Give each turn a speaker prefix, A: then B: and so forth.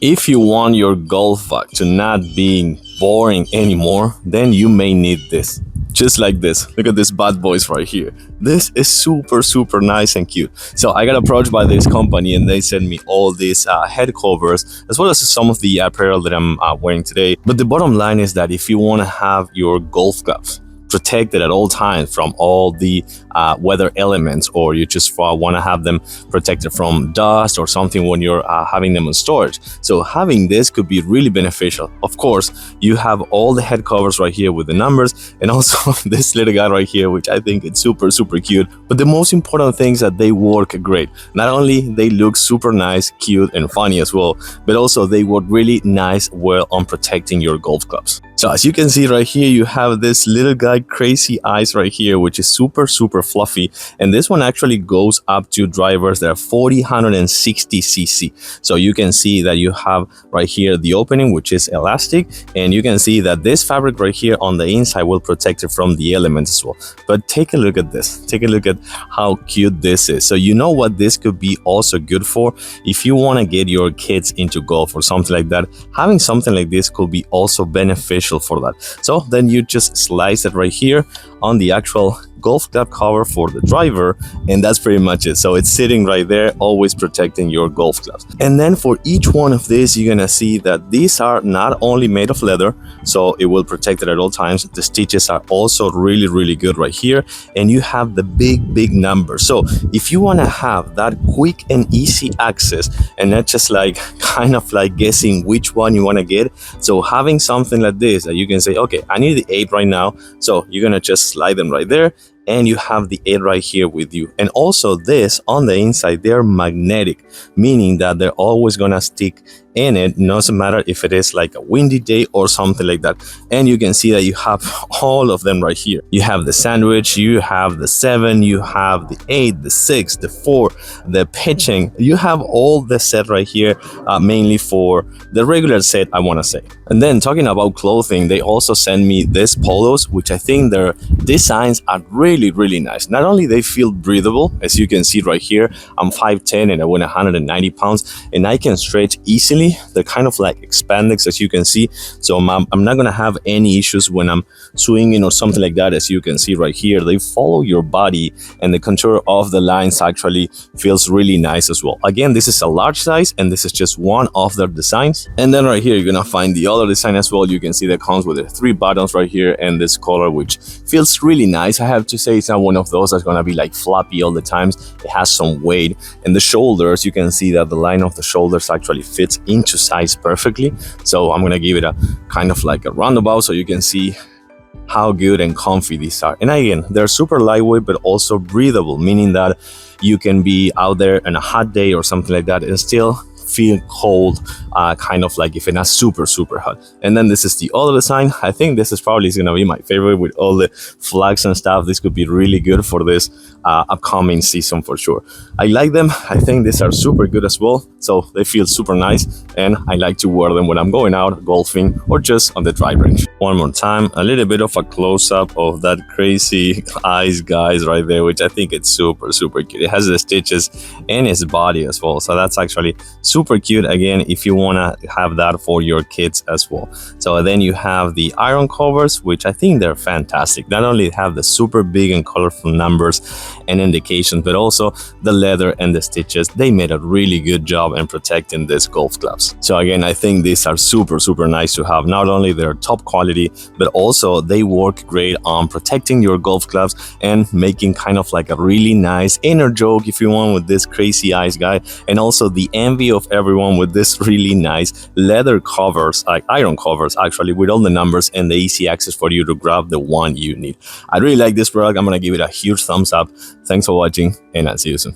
A: If you want your golf bag to not being boring anymore, then you may need this. Just like this. Look at this bad boys right here. This is super nice and cute. So I got approached by this company and they sent me all these head covers as well as some of the apparel that I'm wearing today. But the bottom line is that if you want to have your golf gloves protected at all times from all the weather elements, or you just want to have them protected from dust or something when you're having them in storage. So having this could be really beneficial. Of course, you have all the head covers right here with the numbers, and also this little guy right here, which I think it's super cute. But the most important thing is that they work great. Not only they look super nice, cute, and funny as well, but also they work really nice well on protecting your golf clubs. So as you can see right here, you have this little guy crazy eyes right here, which is super fluffy, and this one actually goes up to drivers that are 460 cc. So you can see that you have right here the opening, which is elastic, and you can see that this fabric right here on the inside will protect it from the elements as well. But take a look at this. Take a look at how cute this is. So you know what this could be also good for? If you want to get your kids into golf or something like that, having something like this could be also beneficial for that. So then you just slice it right here on the actual golf club cover for the driver, and that's pretty much it. So it's sitting right there, always protecting your golf clubs. And then for each one of these, you're gonna see that these are not only made of leather, so it will protect it at all times. The stitches are also really good right here, and you have the big number. So if you want to have that quick and easy access and not just like kind of like guessing which one you want to get, so having something like this that you can say, okay, I need the 8 right now, so you're gonna just slide them right there, and you have the 8 right here with you. And also this on the inside, they're magnetic, meaning that they're always gonna stick in it, doesn't matter if it is like a windy day or something like that. And you can see that you have all of them right here. You have the sandwich, you have the 7, you have the 8, the 6, the 4, the pitching. You have all the set right here, mainly for the regular set, I want to say. And then talking about clothing, they also send me these polos, which I think their designs are really nice. Not only they feel breathable, as you can see right here, I'm 5'10" and I weigh 190 pounds, and I can stretch easily. They're kind of like expandex, as you can see, so I'm not gonna have any issues when I'm swinging or something like that. As you can see right here, they follow your body, and the contour of the lines actually feels really nice as well. Again, this is a large size, and this is just one of their designs. And then right here, you're gonna find the other design as well. You can see that comes with the 3 buttons right here and this color, which feels really nice. I have to say, it's not one of those that's gonna be like floppy all the times. It has some weight. And the shoulders, you can see that the line of the shoulders actually fits into size perfectly. So I'm gonna give it a kind of like a roundabout so you can see how good and comfy these are. And again, they're super lightweight but also breathable, meaning that you can be out there on a hot day or something like that and still feel cold, kind of like if it's not super hot. And then this is the other design. I think this is probably gonna be my favorite with all the flags and stuff. This could be really good for this upcoming season for sure. I like them. I think these are super good as well. So they feel super nice, and I like to wear them when I'm going out golfing or just on the drive range. One more time, a little bit of a close-up of that crazy eyes guys right there, which I think it's super cute. It has the stitches in his body as well, so that's actually super cute. Again, if you want to have that for your kids as well. So then you have the iron covers, which I think they're fantastic. Not only have the super big and colorful numbers and indications, but also the leather and the stitches. They made a really good job in protecting these golf clubs. So again, I think these are super nice to have. Not only they're top quality, but also they work great on protecting your golf clubs and making kind of like a really nice inner joke, if you want, with this crazy eyes guy, and also the envy of everyone with this really nice leather covers, like iron covers actually, with all the numbers and the easy access for you to grab the one you need. I really like this product. I'm gonna give it a huge thumbs up. Thanks for watching, and I'll see you soon.